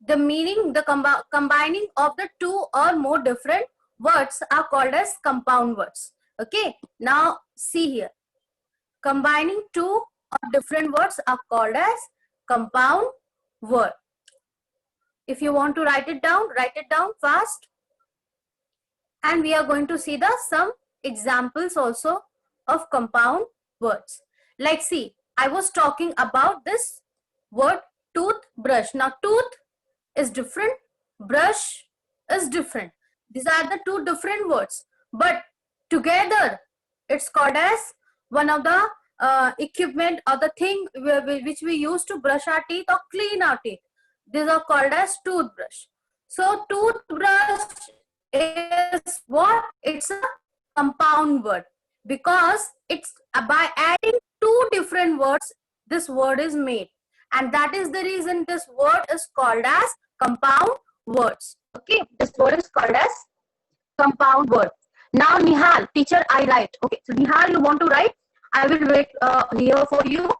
the meaning, the combining of the two or more different words are called as compound words. Okay, now see here. Combining two or different words are called as compound word. If you want to write it down fast. And we are going to see some examples also of compound words. Like see, I was talking about this word toothbrush. Now tooth is different, brush is different. These are the two different words, but together it's called as one of the equipment or the thing which we use to brush our teeth or clean our teeth. These are called as toothbrush. So toothbrush is what? It's a compound word because it's by adding two different words this word is made, and that is the reason this word is called as compound words. Okay, this word is called as compound word. Now Nihal, teacher, I write. Okay, so Nihal, you want to write? I will wait here for you.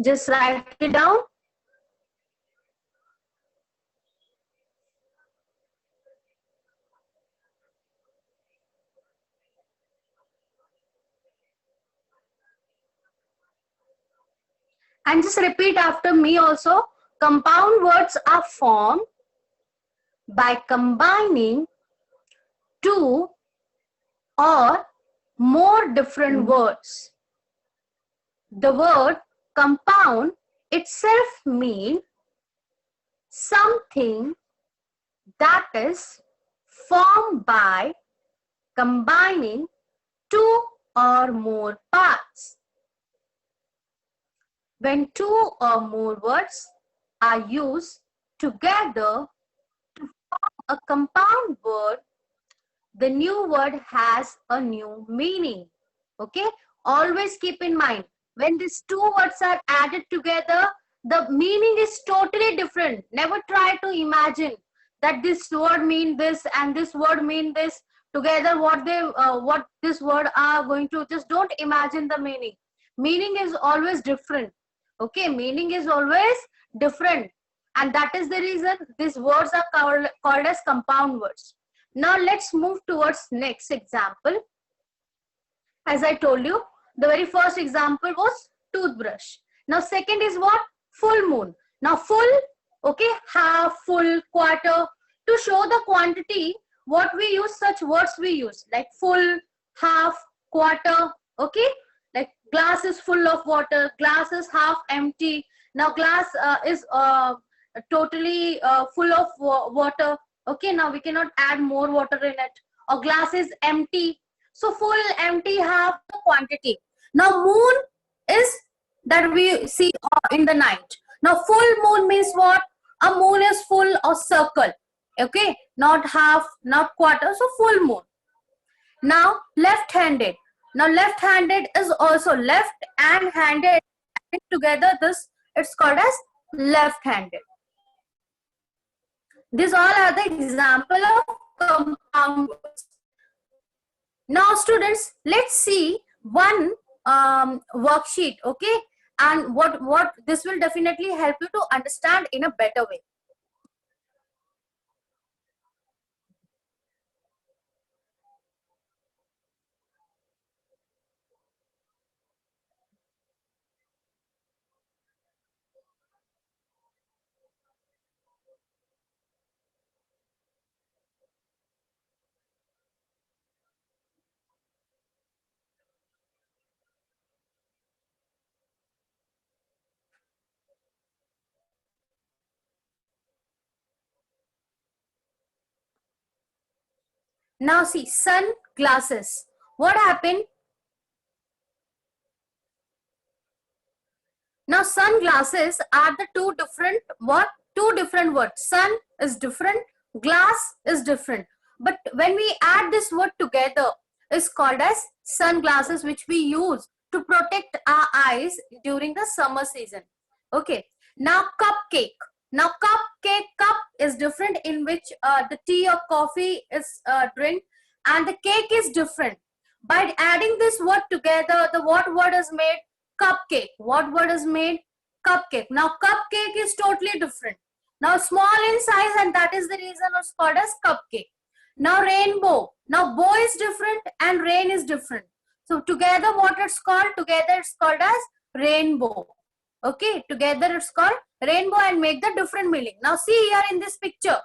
Just write it down. And just repeat after me also. Compound words are formed by combining two or more different words. The word compound itself means something that is formed by combining two or more parts. When two or more words are used together to form a compound word, the new word has a new meaning. Okay, always keep in mind, when these two words are added together, the meaning is totally different. Never try to imagine that this word mean this and this word mean this together. What this word are going to, just don't imagine the meaning. Meaning is always different. Okay, meaning is always different, and that is the reason these words are called as compound words. Now let's move towards next example. As I told you, the very first example was toothbrush. Now second is what? Full moon. Now full, okay, half, full, quarter. To show the quantity, what we use, such words we use, like full, half, quarter, okay? Like glass is full of water, glass is half empty. Now glass is totally full of water. Okay, now we cannot add more water in it. Or glass is empty. So full, empty, half the quantity. Now moon is that we see in the night. Now full moon means what? A moon is full or circle. Okay, not half, not quarter. So full moon. Now left-handed. Now left-handed is also left and handed together. This it's called as left-handed. These all are the example of compound words. Now students, let's see one worksheet, okay? And what this will definitely help you to understand in a better way. Now see, sunglasses. What happened? Now sunglasses are the two different what? Two different words. Sun is different, glass is different. But when we add this word together, is called as sunglasses, which we use to protect our eyes during the summer season. Okay. Now cupcake. Now cupcake, cup is different in which the tea or coffee is drink, and the cake is different. By adding this word together, the what word is made? Cupcake. What word is made? Cupcake. Now cupcake is totally different. Now small in size, and that is the reason it's called as cupcake. Now rainbow. Now bow is different and rain is different. So together what it's called? Together it's called as rainbow. Okay, together it's called rainbow and make the different meaning. Now see here in this picture,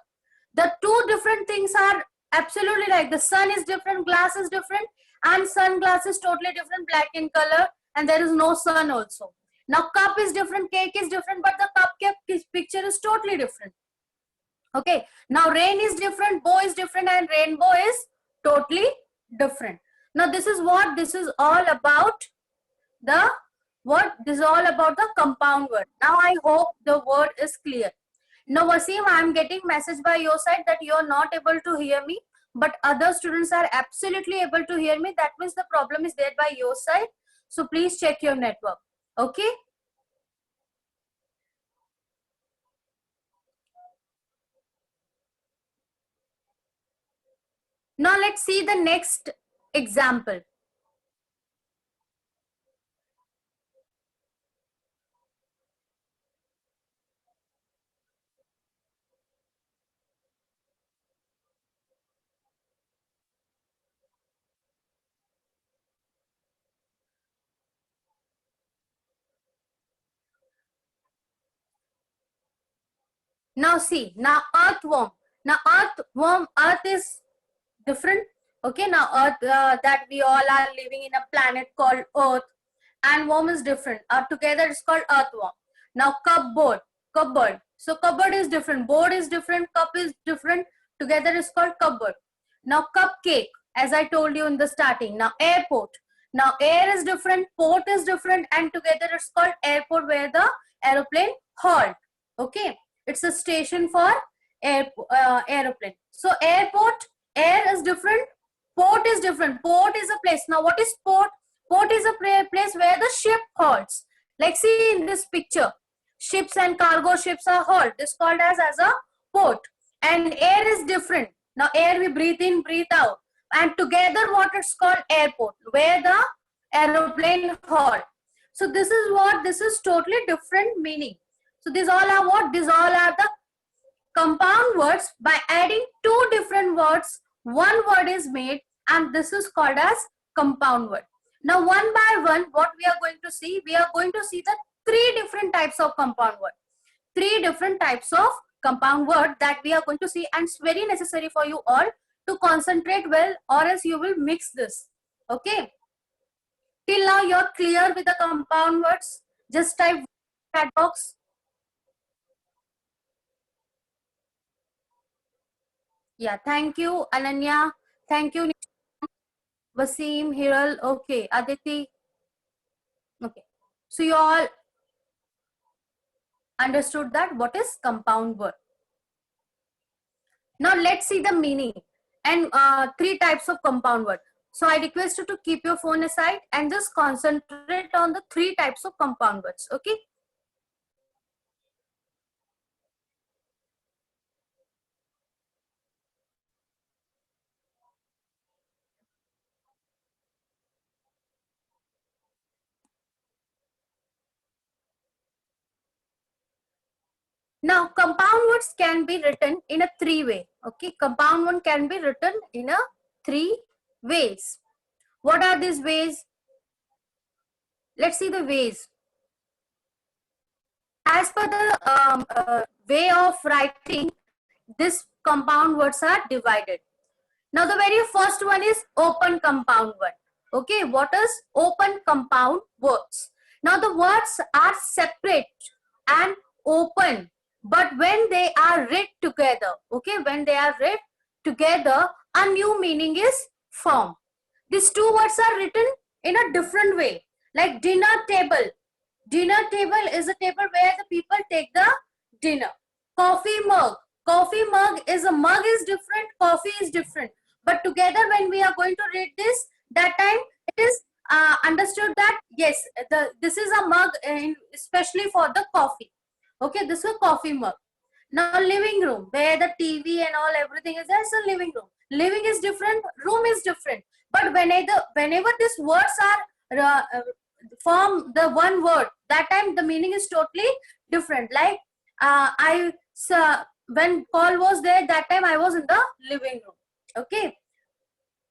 the two different things are absolutely like the sun is different, glass is different, and sunglass is totally different, black in color, and there is no sun also. Now cup is different, cake is different, but the cupcake picture is totally different. Okay, now rain is different, bow is different, and rainbow is totally different. Now this is what this is all about, the what this is all about, the compound word. Now I hope the word is clear. Now Wasim, I am getting message by your side that you are not able to hear me, but other students are absolutely able to hear me. That means the problem is there by your side. So please check your network. Okay. Now let's see the next example. Now see, now earthworm. Now earthworm, earth is different. Okay, now earth, that we all are living in a planet called earth, and worm is different. Together it's called earthworm. Now cupboard, cupboard. So cupboard is different, board is different, cup is different. Together it's called cupboard. Now cupcake, as I told you in the starting. Now airport. Now air is different, port is different, and together it's called airport, where the aeroplane halt. Okay, it's a station for aeroplane. So airport, air is different, port is different. Port is a place. Now what is port? Port is a place where the ship halts. Like see in this picture, ships and cargo ships are halt. This called as a port. And air is different. Now air we breathe in, breathe out. And together what it's called airport, where the aeroplane halt. So this is what, this is totally different meaning. So these all are what? These all are the compound words. By adding two different words, one word is made, and this is called as compound word. Now one by one, what we are going to see? We are going to see the three different types of compound word. Three different types of compound word that we are going to see, and it's very necessary for you all to concentrate well, or else you will mix this. Okay. Till now you're clear with the compound words? Just type chat box. Yeah, thank you, Ananya. Thank you, Wasim, Hiral. Okay, Aditi. Okay, so you all understood that what is compound word. Now let's see the meaning and three types of compound word. So I request you to keep your phone aside and just concentrate on the three types of compound words. Okay. Now compound words can be written in a three way. Okay, compound one can be written in a three ways. What are these ways? Let's see the ways. As per the way of writing, these compound words are divided. Now the very first one is open compound word. Okay, what is open compound words? Now the words are separate and open, but when they are read together, okay, when they are read together, a new meaning is formed. These two words are written in a different way, like dinner table. Dinner table is a table where the people take the dinner. Coffee mug. Coffee mug is a mug is different, coffee is different. But together when we are going to read this, that time it is understood that yes, this is a mug especially for the coffee. Okay, this is a coffee mug. Now living room, where the TV and all everything is there, is a living room. Living is different, room is different. But whenever these words are form the one word, that time the meaning is totally different. Like When Paul was there, that time I was in the living room. Okay.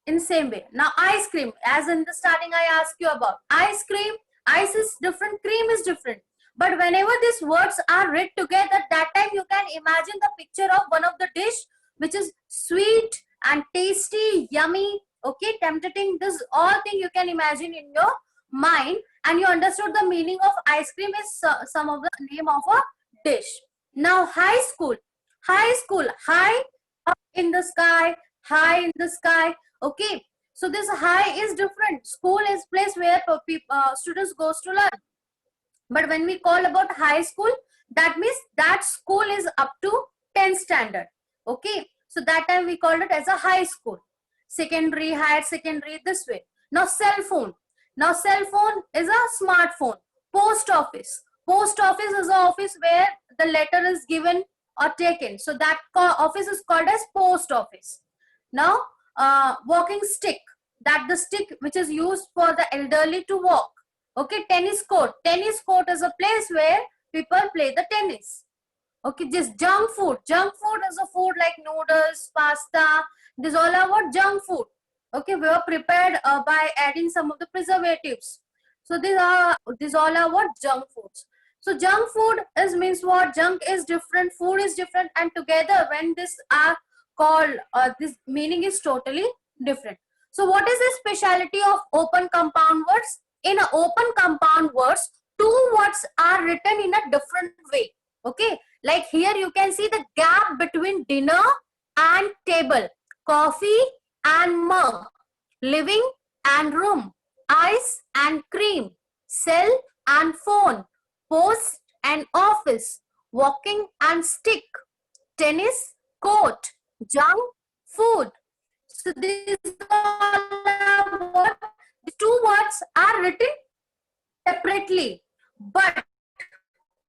In same way. Now ice cream, as in the starting I asked you about ice cream. Ice is different, cream is different. But whenever these words are read together, that time you can imagine the picture of one of the dish which is sweet and tasty, yummy, okay, tempting. This all thing you can imagine in your mind, and you understood the meaning of ice cream is some of the name of a dish. Now high school, high up in the sky, high in the sky. Okay, so this high is different. School is place where students goes to learn. But when we call about high school, that means that school is up to 10th standard. Okay, so that time we called it as a high school. Secondary, higher secondary, this way. Now cell phone. Now cell phone is a smartphone. Post office. Post office is an office where the letter is given or taken. So that office is called as post office. Now walking stick, that the stick which is used for the elderly to walk. Okay, tennis court. Tennis court is a place where people play the tennis. Okay, just junk food. Junk food is a food like noodles, pasta. This all are what junk food. Okay, we are prepared by adding some of the preservatives. So these all are what junk foods. So junk food is means what? Junk is different, food is different, and together when this are called, this meaning is totally different. So what is the speciality of open compound words? In a open compound words, two words are written in a different way. Okay, like here you can see the gap between dinner and table, coffee and mug, living and room, ice and cream, cell and phone, post and office, walking and stick, tennis court, junk food. So these all what the two words are written separately, but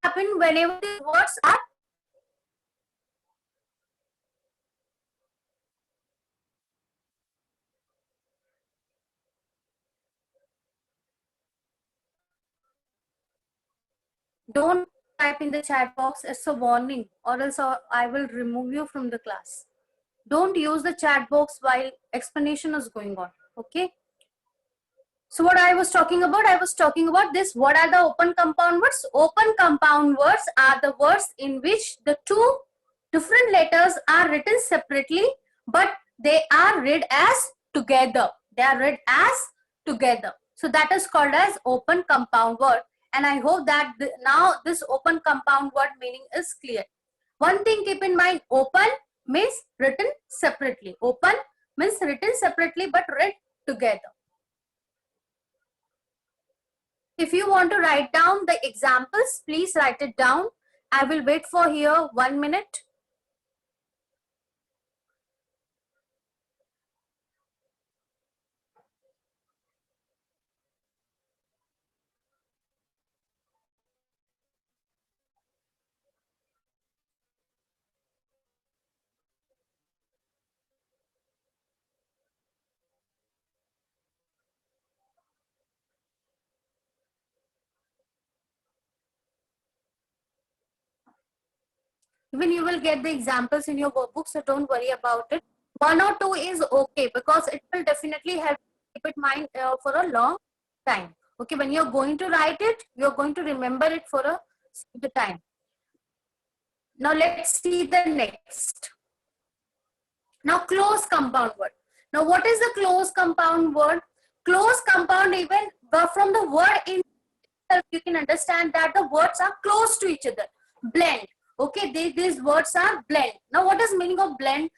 happen whenever these words are don't type in the chat box. It's a warning, or else I will remove you from the class. Don't use the chat box while explanation is going on. Okay. So what I was talking about this. What are the open compound words? Open compound words are the words in which the two different letters are written separately, but they are read as together. They are read as together. So that is called as open compound word. And I hope that now this open compound word meaning is clear. One thing keep in mind, open means written separately. Open means written separately but read together. If you want to write down the examples, please write it down. I will wait for here 1 minute. Even you will get the examples in your workbook, so don't worry about it. 1 or 2 is okay because it will definitely help keep it in mind for a long time. Okay, when you're going to write it, you're going to remember it for the time. Now let's see the next. Now close compound word. Now what is the close compound word? Close compound, even from the word in itself, you can understand that the words are close to each other. Blend. Okay, these words are blend. Now what is meaning of blend?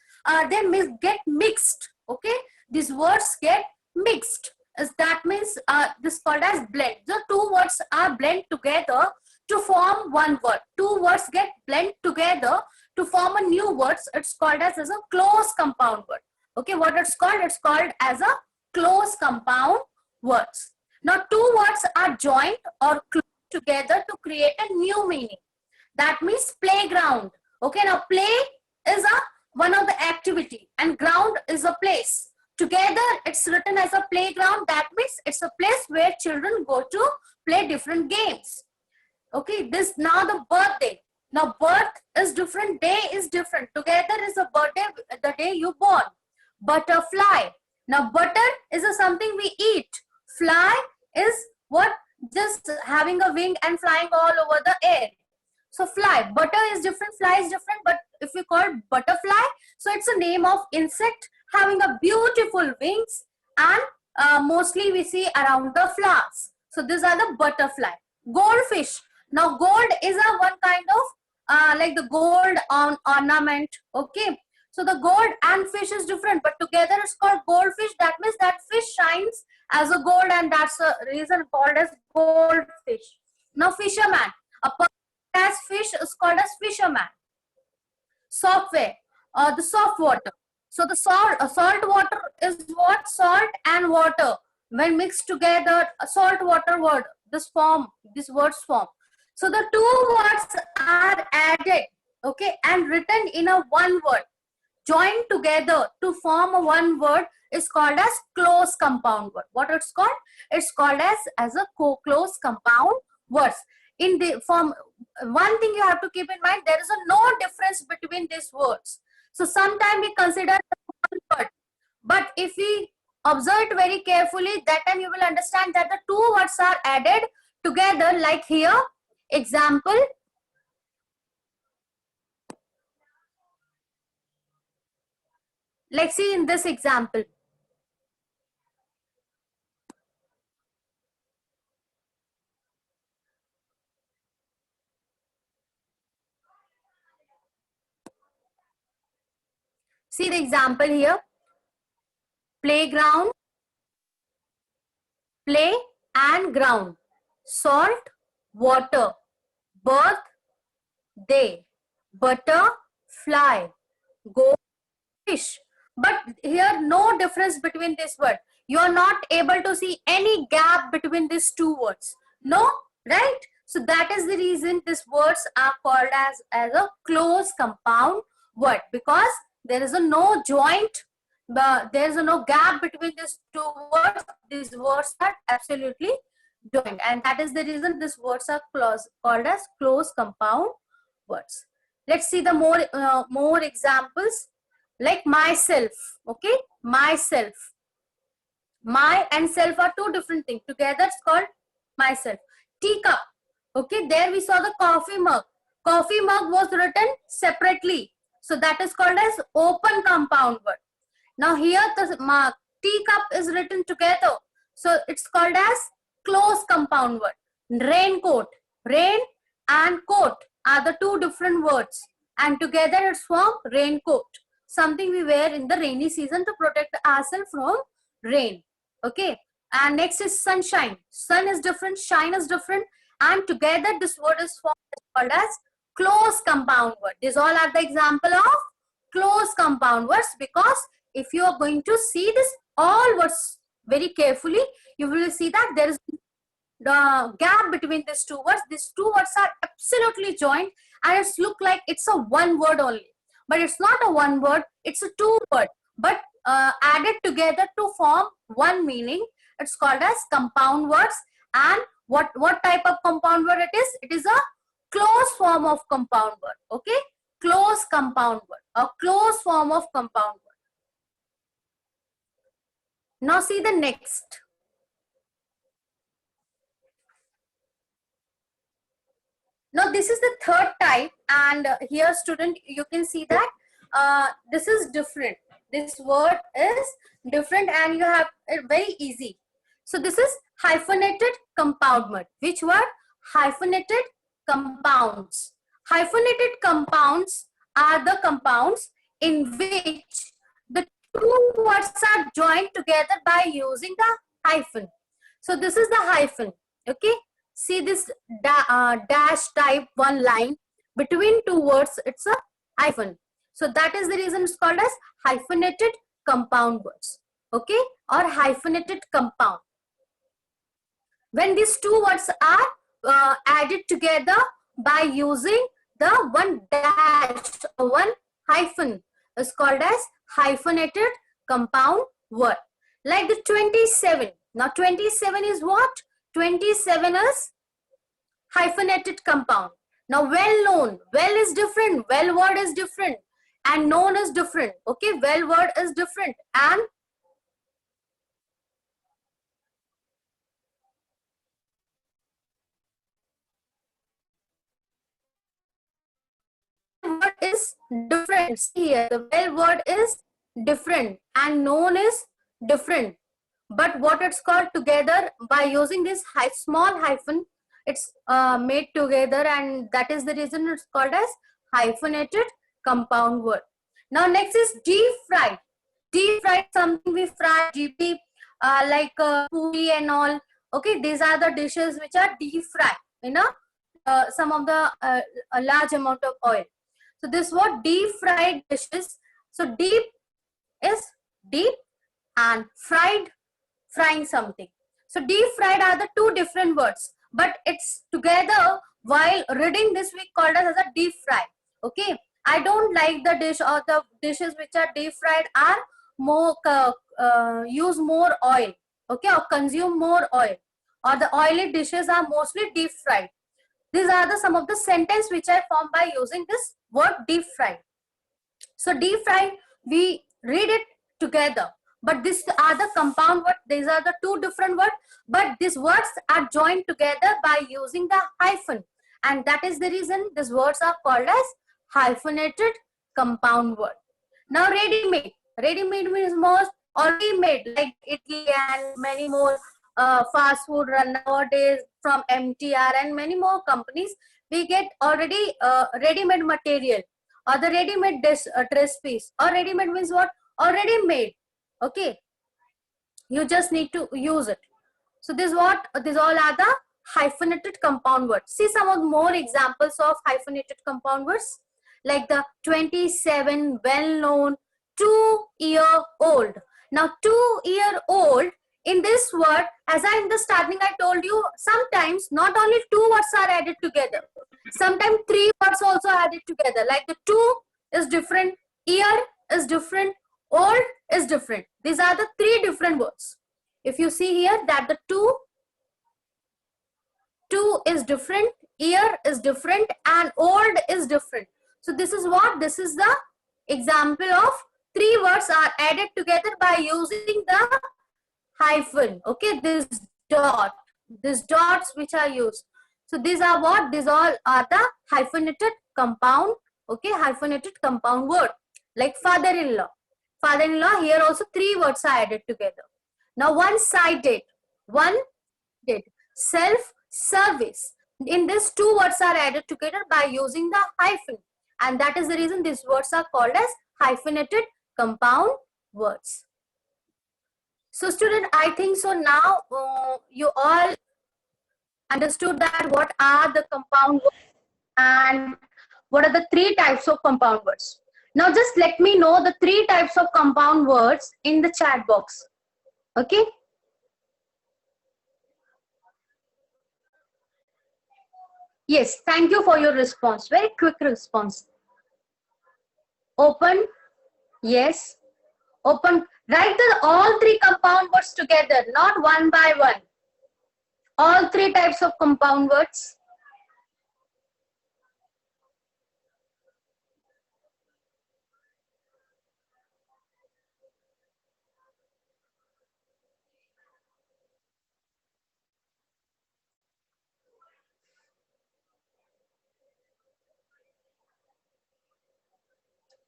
They get mixed. Okay, these words get mixed. That means this called as blend. The two words are blend together to form one word. Two words get blend together to form a new word. It's called as a close compound word. Okay, what it's called? It's called as a close compound words. Now two words are joined or close together to create a new meaning. That means playground. Okay, now play is one of the activity and ground is a place. Together it's written as a playground. That means it's a place where children go to play different games. Okay, this now the birthday. Now birth is different, day is different. Together is a birthday, the day you born. Butterfly. Now butter is a something we eat. Fly is what? Just having a wing and flying all over the air. So fly, butter is different, fly is different, but if we call butterfly, so it's a name of insect having a beautiful wings, and mostly we see around the flowers. So these are the butterfly. Goldfish. Now gold is a one kind of like the gold on ornament. Okay. So the gold and fish is different, but together it's called goldfish. That means that fish shines as a gold, and that's a reason called as goldfish. Now fisherman. A person as fish is called as fisherman. Software, the soft water. So the salt water is what? Salt and water. When mixed together, a salt water word, this words form. So the two words are added, okay, and written in a one word. Joined together to form a one word is called as close compound word. What it's called? It's called as a close compound words. In the form, one thing you have to keep in mind, there is no difference between these words. So sometimes we consider one word, but if we observe it very carefully, that time you will understand that the two words are added together, like here. Example. Let's see in this example. See the example here. Playground, play and ground. Salt, water. Birth, day. Butter, fly. Go, fish. But here no difference between this word. You are not able to see any gap between these two words. No, right? So that is the reason these words are called as a close compound word, because there is a no joint, there is a no gap between these two words. These words are absolutely joined, and that is the reason these words are called as close compound words. Let's see the more examples. Like myself, okay, myself. My and self are two different things. Together it's called myself. Teacup, okay, there we saw the coffee mug. Coffee mug was written separately, so that is called as open compound word. Now here the teacup is written together, so it's called as close compound word. Raincoat, rain and coat are the two different words, and together it's formed raincoat. Something we wear in the rainy season to protect ourselves from rain. Okay. And next is sunshine. Sun is different, shine is different, and together this word is called as close compound word. These all are the example of close compound words, because if you are going to see this all words very carefully, you will see that there is the gap between these two words. These two words are absolutely joined, and it's look like it's a one word only. But it's not a one word, it's a two word, but added together to form one meaning. It's called as compound words. And what type of compound word it is? It is a close form of compound word. Okay, close compound word, a close form of compound word. Now see the next. Now this is the third type, and here student, you can see that this is different. This word is different, and you have it very easy. So this is hyphenated compound word. Which word? Hyphenated compounds. Hyphenated compounds are the compounds in which the two words are joined together by using the hyphen. So this is the hyphen. Okay. See this dash type one line between two words, it's a hyphen. So that is the reason it's called as hyphenated compound words. Okay, or hyphenated compound. When these two words are added together by using the one dash or one hyphen, is called as hyphenated compound word. Like the 27. Now 27 is what? 27 is hyphenated compound. Now, well known. Well is different. Well word is different. And known is different. Okay, well word is different. And word is different. See here, the well word is different and known is different. But what it's called together by using this small hyphen, it's made together, and that is the reason it's called as hyphenated compound word. Now next is deep fried. Deep fried, something we fry, GB, like puri and all. Okay, these are the dishes which are deep fried, some of the a large amount of oil. So this what deep fried dishes. So deep is deep and fried, frying something. So deep fried are the two different words, but it's together. While reading this, we called it as a deep fry. Okay, I don't like the dish or the dishes which are deep fried are more use more oil. Okay, or consume more oil, or the oily dishes are mostly deep fried. These are the some of the sentence which I formed by using this word deep fried. So deep fried, we read it together, but these are the compound words. These are the two different words, but these words are joined together by using the hyphen, and that is the reason these words are called as hyphenated compound word. Now ready-made. Ready-made means most already made, like Italy and many more fast food run nowadays from MTR and many more companies. We get already ready-made material or the ready-made dress piece. Or ready-made means what? Already made. Okay, you just need to use it. So this what? These all are the hyphenated compound words. See some of more examples of hyphenated compound words, like the 27, well-known, 2-year-old. Now 2-year-old, in this word, as I in the starting I told you, sometimes not only two words are added together, sometimes three words also added together. Like the two is different, year is different, old is different. These are the three different words. If you see here that the two is different, year is different, and old is different. So this is what? This is the example of three words are added together by using the hyphen. Okay, this dot, these dots which are used. So these are what? These all are the hyphenated compound. Okay, hyphenated compound word. Like father-in-law. Father-in-law, here also three words are added together. Now one-sided. One-sided. Self-service. In this, two words are added together by using the hyphen. And that is the reason these words are called as hyphenated compound words. So student, I think so now you all understood that what are the compound words and what are the three types of compound words. Now just let me know the three types of compound words in the chat box. Okay. Yes, thank you for your response. Very quick response. Open. Yes. Open. Write all three compound words together, not one by one. All three types of compound words.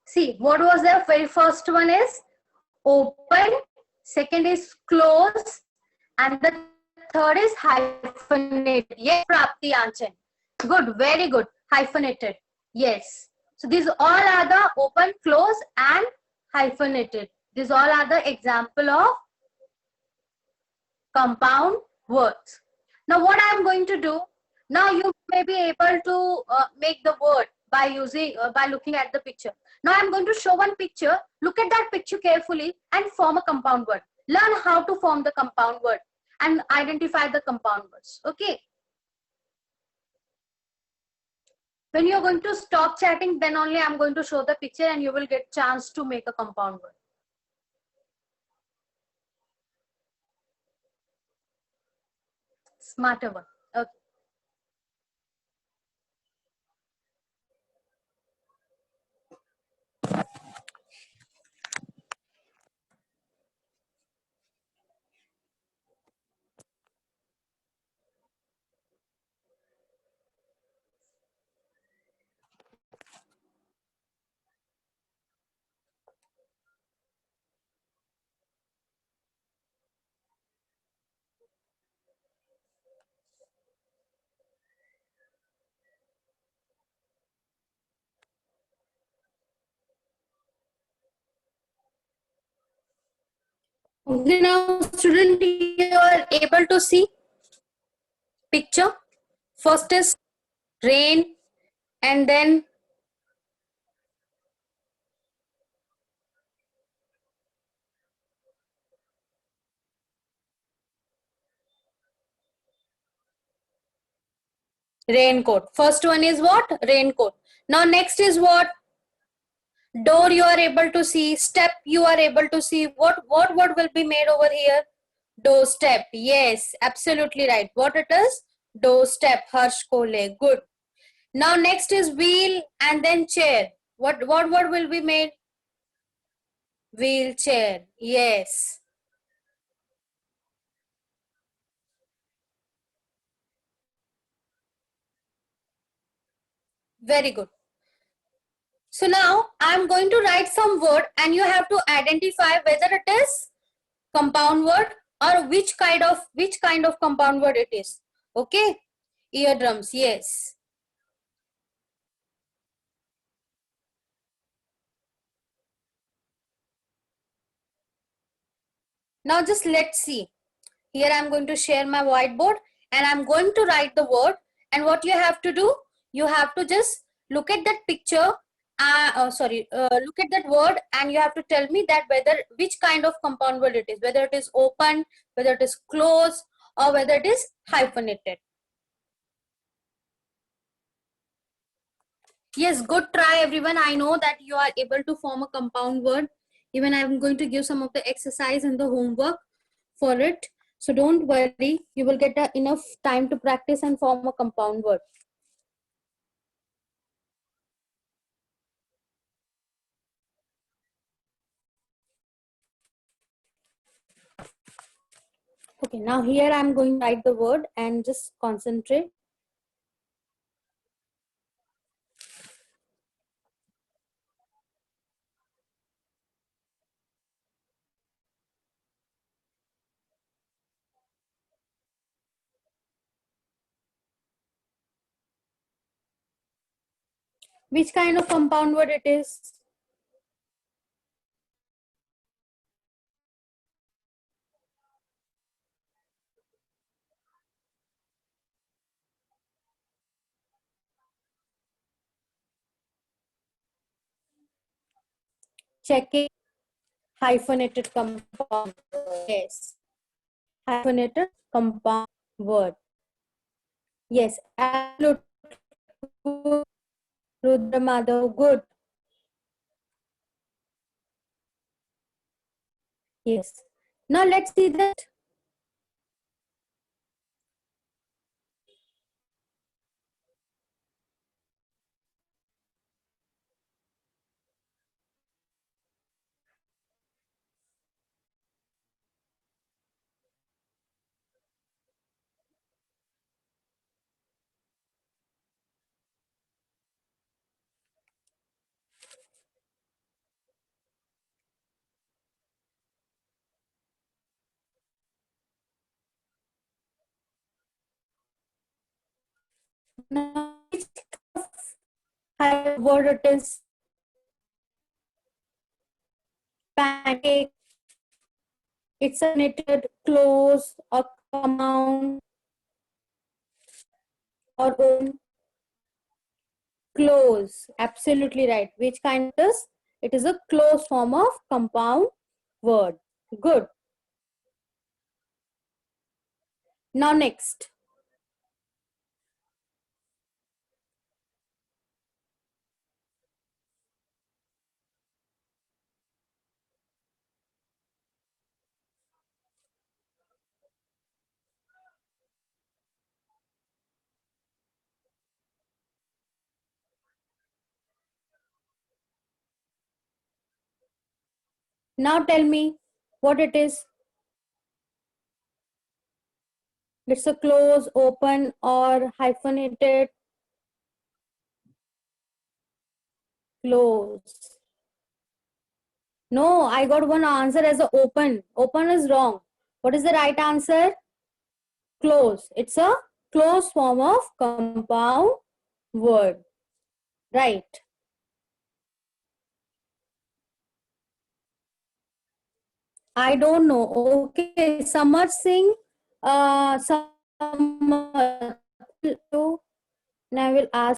See, what was the very first one is open, second is close, and the third is hyphenated. Yes, Prapti Anchan. Good, very good. Hyphenated. Yes. So these all are the open, close, and hyphenated. These all are the example of compound words. Now what I am going to do, now you may be able to make the word by using by looking at the picture. Now I am going to show one picture. Look at that picture carefully and form a compound word. Learn how to form the compound word and identify the compound words. Okay. When you're going to stop chatting, then only I'm going to show the picture and you will get chance to make a compound word. Smarter one. Okay. Okay, now student, you are able to see picture. First is rain, and then raincoat. First one is what? Raincoat. Now next is what? Door you are able to see. Step you are able to see. What will be made over here? Doorstep. Yes, absolutely right. What it is? Doorstep. Harsh Kole. Good. Now next is wheel and then chair. What will be made? Wheelchair. Yes. Very good. So now I'm going to write some word and you have to identify whether it is compound word or which kind of compound word it is. Okay? Eardrums. Yes. Now just let's see. Here I'm going to share my whiteboard and I'm going to write the word, and what you have to do, you have to just look at that picture, look at that word and you have to tell me that whether which kind of compound word it is, whether it is open, whether it is close, or whether it is hyphenated. Yes, good try everyone. I know that you are able to form a compound word. Even I'm going to give some of the exercise and the homework for it. So don't worry, you will get enough time to practice and form a compound word. Okay, now here I'm going to write the word and just concentrate. Which kind of compound word it is? Checking. Hyphenated compound. Yes. Hyphenated compound word. Yes, absolutely. Rudra Madhav, good. Yes. Now let's see that. Now, which word it is? Pancake. It's a knitted, close, or compound, or own. Close. Absolutely right. Which kind is? It is a close form of compound word. Good. Now next. Now tell me what it is. It's a close, open, or hyphenated. Close. No, I got one answer as a open. Open is wrong. What is the right answer? Close. It's a close form of compound word. Right. I don't know. Okay, Samar Singh, Samar, I will ask